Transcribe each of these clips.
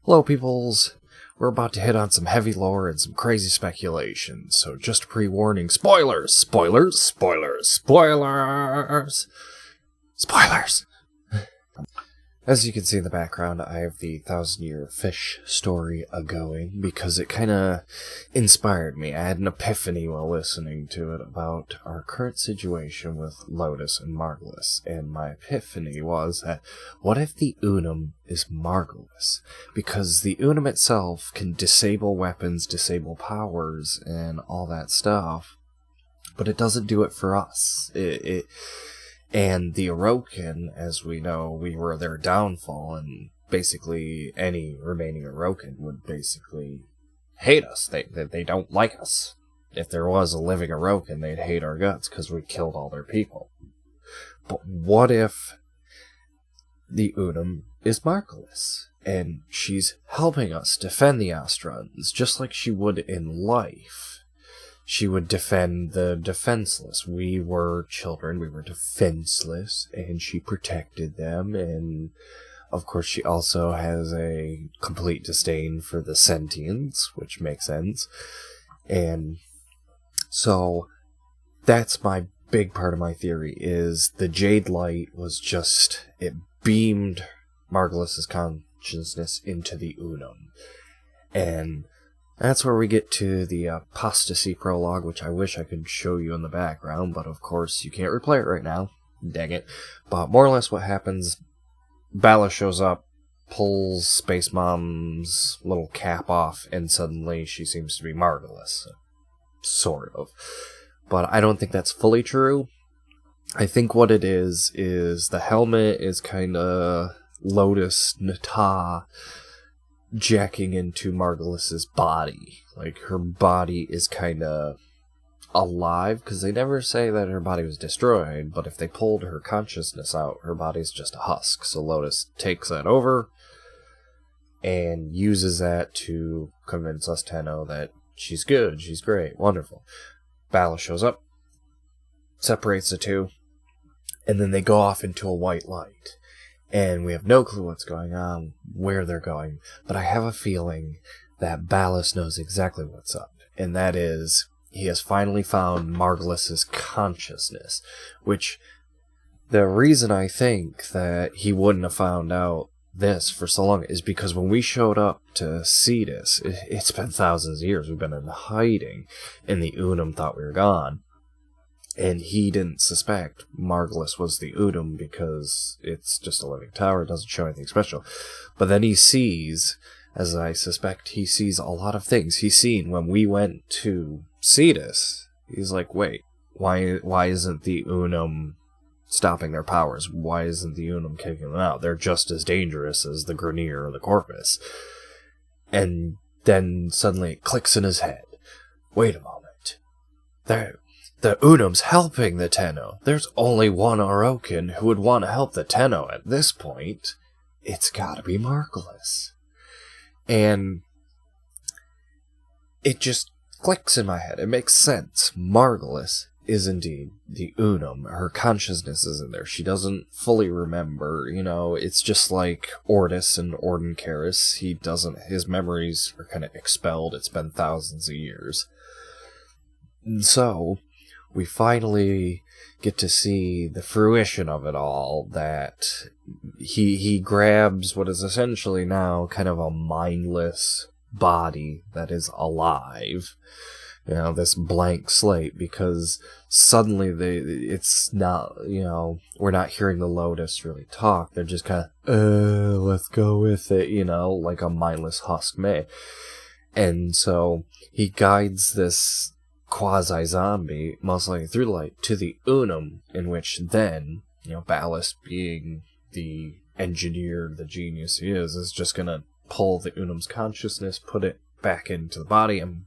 Hello, peoples. We're about to hit on some heavy lore and some crazy speculation, so just a pre-warning. Spoilers! Spoilers! Spoilers! Spoilers! Spoilers! As you can see in the background, I have the 1,000-Year Fish story going because it kind of inspired me. I had an epiphany while listening to it about our current situation with Lotus and Margulis, and my epiphany was that what if the Unum is Margulis? Because the Unum itself can disable weapons, disable powers, and all that stuff, but it doesn't do it for us. And the Orokin, as we know, we were their downfall, and basically any remaining Orokin would basically hate us. They don't like us. If there was a living Orokin, they'd hate our guts because we killed all their people. But what if the Unum is Margulis, and she's helping us defend the Astrons, just like she would in life? She would defend the defenseless. We were children, we were defenseless, and she protected them, and of course she also has a complete disdain for the sentients, which makes sense. And so that's my big part of my theory, is the Jade Light was just, it beamed Margulis' consciousness into the Unum. And that's where we get to the apostasy prologue, which I wish I could show you in the background, but of course you can't replay it right now. Dang it. But more or less what happens, Bala shows up, pulls Space Mom's little cap off, and suddenly she seems to be Margulis. Sort of. But I don't think that's fully true. I think what it is the helmet is kind of Lotus Nata jacking into Margulis' body. Like, her body is kind of alive, because they never say that her body was destroyed, but if they pulled her consciousness out, her body's just a husk. So Lotus takes that over and uses that to convince us Tenno that she's good, she's great, wonderful. Bala shows up, separates the two, and then they go off into a white light. And we have no clue what's going on, where they're going, but I have a feeling that Ballas knows exactly what's up, and that is, he has finally found Margulis' consciousness, which, the reason I think that he wouldn't have found out this for so long is because when we showed up to see this, it's been thousands of years, we've been in hiding, and the Unum thought we were gone. And he didn't suspect Margulis was the Unum because it's just a living tower, it doesn't show anything special. But then he sees, as I suspect, he sees a lot of things. He's seen when we went to Cetus, he's like, wait, why isn't the Unum stopping their powers? Why isn't the Unum kicking them out? They're just as dangerous as the Grineer or the Corpus. And then suddenly it clicks in his head. Wait a moment. The Unum's helping the Tenno. There's only one Orokin who would want to help the Tenno at this point. It's gotta be Margulis. And it just clicks in my head. It makes sense. Margulis is indeed the Unum. Her consciousness is in there. She doesn't fully remember, it's just like Ordis and Ordencaris. His memories are kind of expelled. It's been thousands of years. And so we finally get to see the fruition of it all, that he grabs what is essentially now kind of a mindless body that is alive, this blank slate, because suddenly it's not, we're not hearing the Lotus really talk, they're just kind of, let's go with it, like a mindless husk may. And so he guides this quasi-zombie, most likely through the light, to the Unum, in which then, Ballas, being the engineer, the genius he is just gonna pull the Unum's consciousness, put it back into the body, and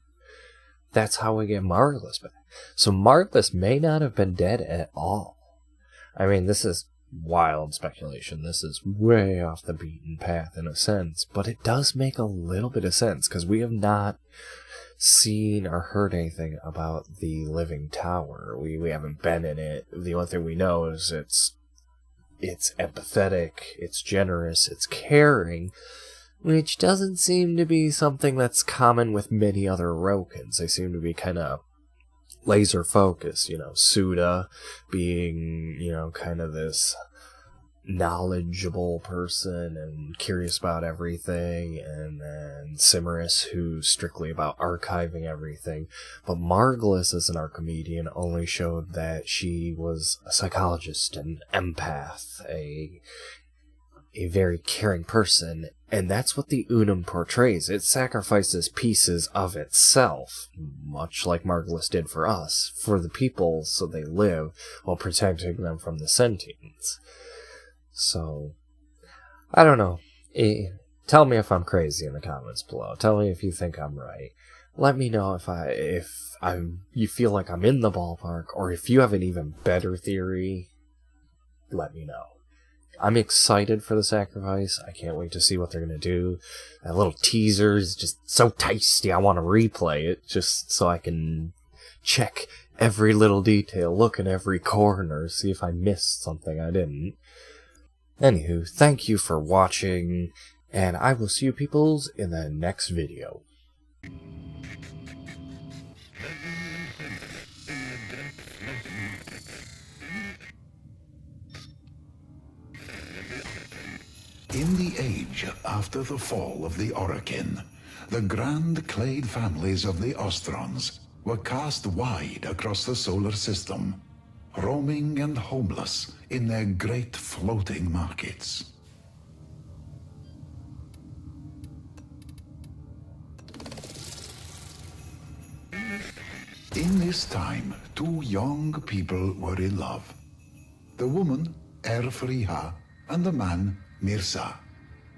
that's how we get Margulis back. So Margulis may not have been dead at all. I mean, this is wild speculation. This is way off the beaten path in a sense, but it does make a little bit of sense, because we have not seen or heard anything about the Living Tower. We haven't been in it. The only thing we know is it's empathetic, it's generous, it's caring, which doesn't seem to be something that's common with many other Rokins. They seem to be kind of laser focused, Suda being, kind of this knowledgeable person and curious about everything, and then Cimaris, who's strictly about archiving everything. But Margulis, as an Archimedian, only showed that she was a psychologist, an empath, a very caring person, and that's what the Unum portrays. It sacrifices pieces of itself, much like Margulis did for us, for the people so they live, while protecting them from the sentients. So, I don't know. Tell me if I'm crazy in the comments below. Tell me if you think I'm right. Let me know if you feel like I'm in the ballpark, or if you have an even better theory. Let me know. I'm excited for the sacrifice. I can't wait to see what they're going to do. That little teaser is just so tasty. I want to replay it just so I can check every little detail, look in every corner, see if I missed something I didn't. Anywho, thank you for watching, and I will see you peoples in the next video. In the age after the fall of the Orokin, the grand clade families of the Ostrons were cast wide across the solar system, roaming and homeless in their great floating markets. In this time, two young people were in love. The woman, Erfriha, and the man, Mirza.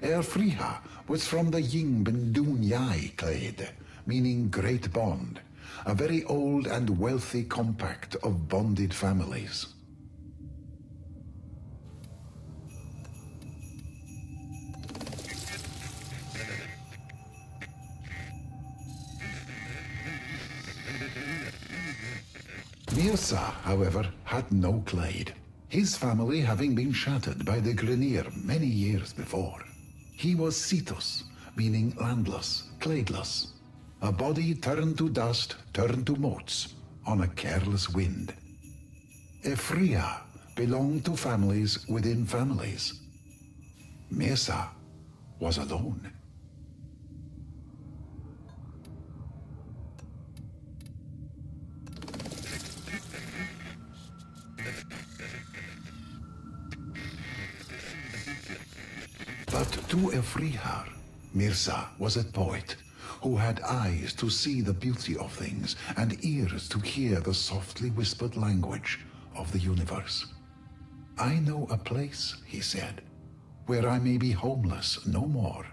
Erfriha was from the Yingbendun-Yai clade, meaning great bond, a very old and wealthy compact of bonded families. Mirza, however, had no clade, his family having been shattered by the Grineer many years before. He was Cetus, meaning landless, cladeless, a body turned to dust, turned to motes on a careless wind. Efria belonged to families within families. Mirza was alone. But to Efrihar, Mirza was a poet who had eyes to see the beauty of things and ears to hear the softly whispered language of the universe. I know a place, he said, where I may be homeless no more.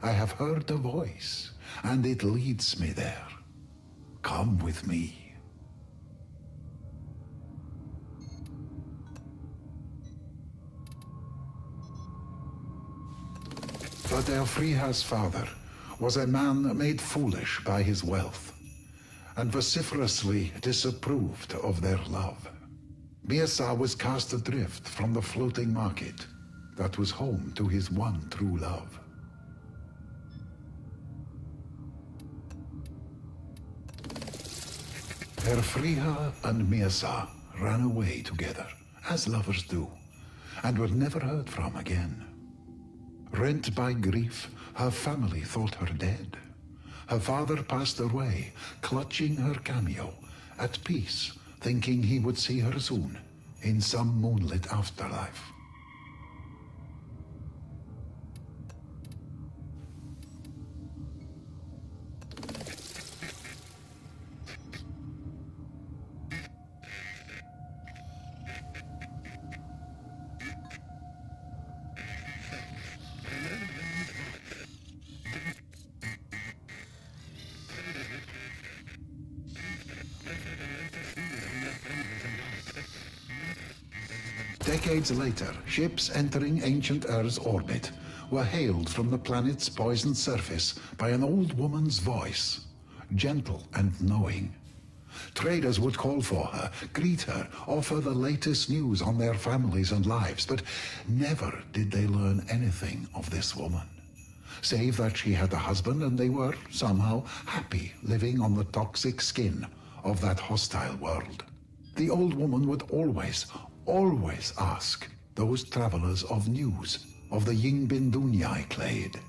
I have heard a voice, and it leads me there. Come with me. But Elfriha's father was a man made foolish by his wealth, and vociferously disapproved of their love. Mirza was cast adrift from the floating market that was home to his one true love. Elfriha and Mirza ran away together, as lovers do, and were never heard from again. Rent by grief, her family thought her dead. Her father passed away, clutching her cameo, at peace, thinking he would see her soon, in some moonlit afterlife. Decades later, ships entering ancient Earth's orbit were hailed from the planet's poisoned surface by an old woman's voice, gentle and knowing. Traders would call for her, greet her, offer the latest news on their families and lives, but never did they learn anything of this woman. save that she had a husband and they were, somehow, happy living on the toxic skin of that hostile world. The old woman would always ask those travelers of news of the Yingbindunyai clade.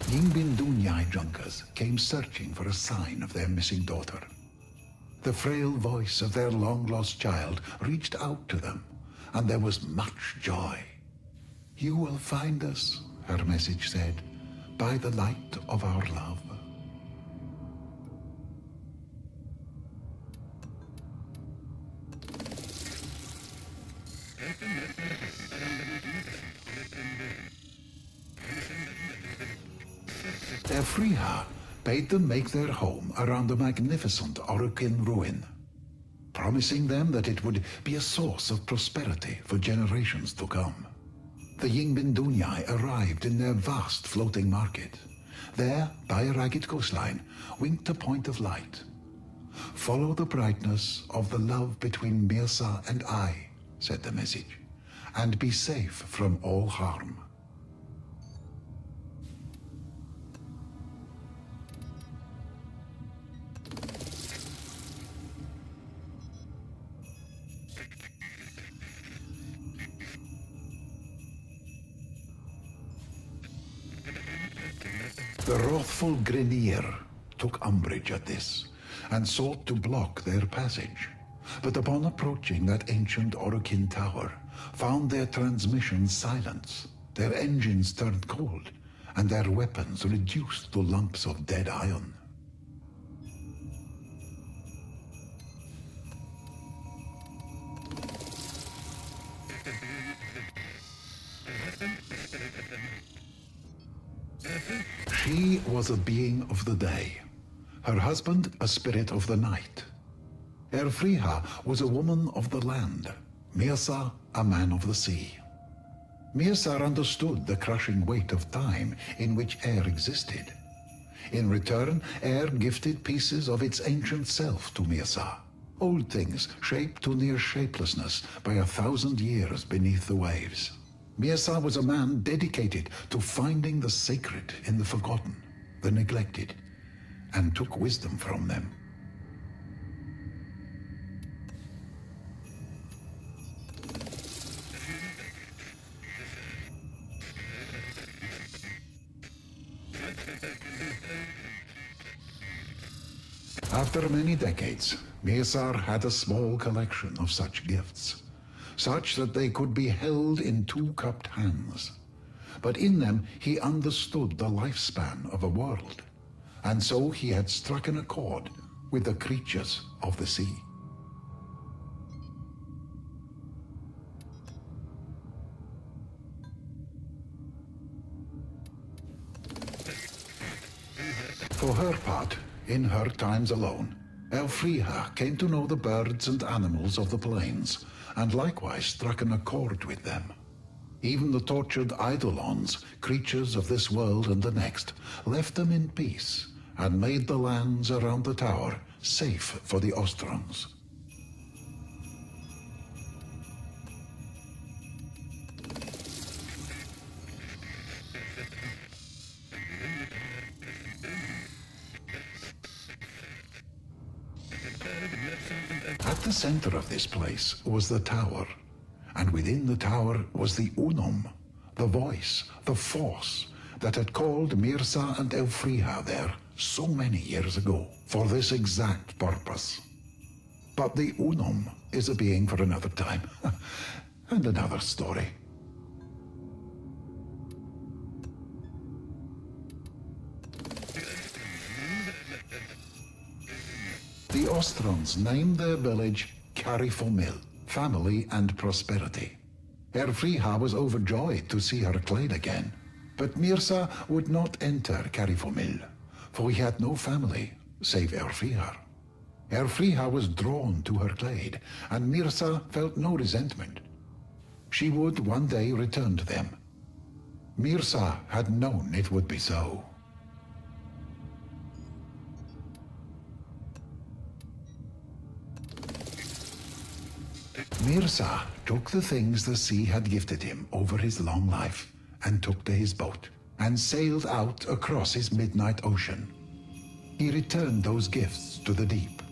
Yingbindunyai junkers came searching for a sign of their missing daughter. The frail voice of their long-lost child reached out to them, and there was much joy. "You will find us," her message said, "by the light of our love." Efriha bade them make their home around the magnificent Orokin ruin, promising them that it would be a source of prosperity for generations to come. The Yingbindunyai arrived in their vast floating market. There, by a ragged coastline, winked a point of light. "Follow the brightness of the love between Mirza and I," said the message, "and be safe from all harm." The wrathful Grineer took umbrage at this, and sought to block their passage, but upon approaching that ancient Orokin tower, found their transmissions silenced, their engines turned cold, and their weapons reduced to lumps of dead iron. She was a being of the day, her husband a spirit of the night. Erfriha was a woman of the land, Mirza a man of the sea. Mirza understood the crushing weight of time in which air existed. In return, air gifted pieces of its ancient self to Mirza, old things shaped to near shapelessness by 1,000 years beneath the waves. Mirza was a man dedicated to finding the sacred in the forgotten, the neglected, and took wisdom from them. After many decades, Mirza had a small collection of such gifts, such that they could be held in two-cupped hands. But in them he understood the lifespan of a world, and so he had struck an accord with the creatures of the sea. For her part, in her times alone, Elfriha came to know the birds and animals of the plains, and likewise struck an accord with them. Even the tortured Eidolons, creatures of this world and the next, left them in peace, and made the lands around the tower safe for the Ostrons. At the center of this place was the tower, and within the tower was the Unum, the voice, the force that had called Mirza and Elfriha there so many years ago for this exact purpose. But the Unum is a being for another time, and another story. The Ostrons named their village Carifomil, family and prosperity. Erfriha was overjoyed to see her clade again, but Mirza would not enter Carifomil, for he had no family save Erfriha. Erfriha was drawn to her clade, and Mirza felt no resentment. She would one day return to them. Mirza had known it would be so. Mirza took the things the sea had gifted him over his long life and took to his boat and sailed out across his midnight ocean. He returned those gifts to the deep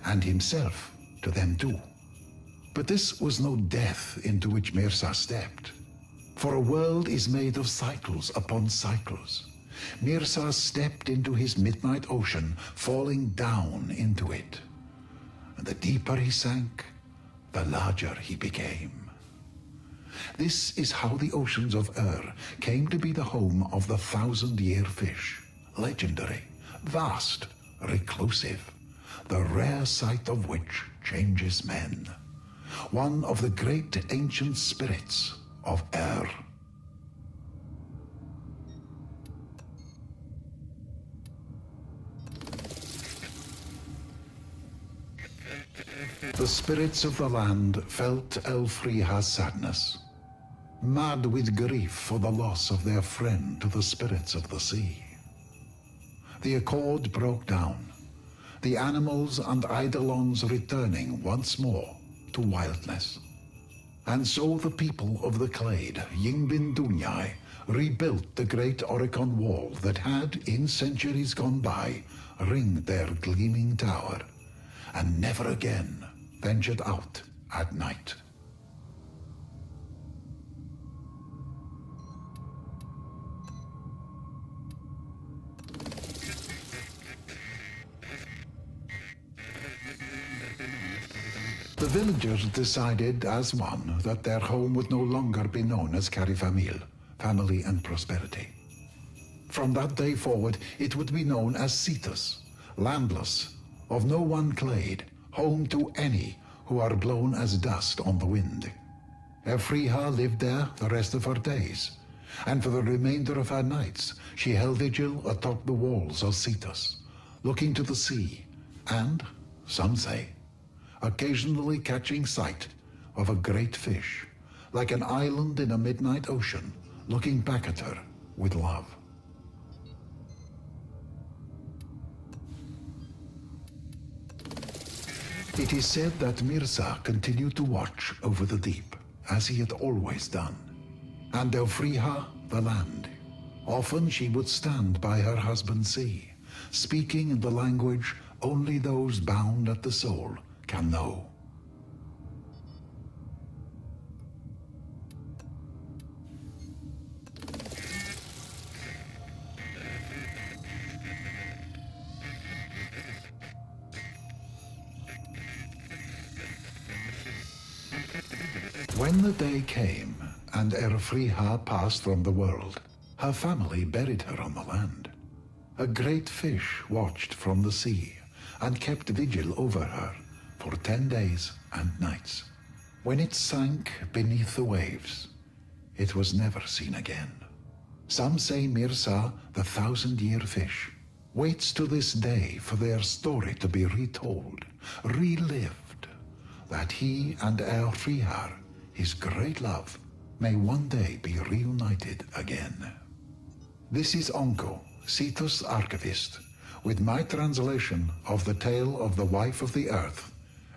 and himself to them too. But this was no death into which Mirza stepped, for a world is made of cycles upon cycles. Mirza stepped into his midnight ocean, falling down into it. And the deeper he sank, the larger he became. This is how the oceans of came to be the home of the 1,000-year fish, legendary, vast, reclusive, the rare sight of which changes men. One of the great ancient spirits of The spirits of the land felt Elfriha's sadness, mad with grief for the loss of their friend to the spirits of the sea. The accord broke down, the animals and eidolons returning once more to wildness. And so the people of the Clade, Yingbin Dunyai, rebuilt the great Oricon wall that had, in centuries gone by, ringed their gleaming tower, and never again ventured out at night. The villagers decided as one that their home would no longer be known as Carifamil, family and prosperity. From that day forward, it would be known as Cetus, landless, of no one clade, home to any who are blown as dust on the wind. Elfriha lived there the rest of her days, and for the remainder of her nights she held vigil atop the walls of Cetus, looking to the sea, and, some say, occasionally catching sight of a great fish, like an island in a midnight ocean, looking back at her with love. It is said that Mirza continued to watch over the deep, as he had always done, and Elfriha the land. Often she would stand by her husband's sea, speaking in the language only those bound at the soul can know. When the day came and Elfriha passed from the world, her family buried her on the land. A great fish watched from the sea and kept vigil over her for 10 days and nights. When it sank beneath the waves, it was never seen again. Some say Mirza, the 1,000-year fish, waits to this day for their story to be retold, relived, that he and Elfriha, his great love, may one day be reunited again. This is Onko, Cetus archivist, with my translation of the tale of the wife of the earth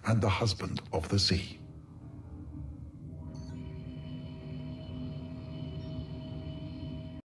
and the husband of the sea.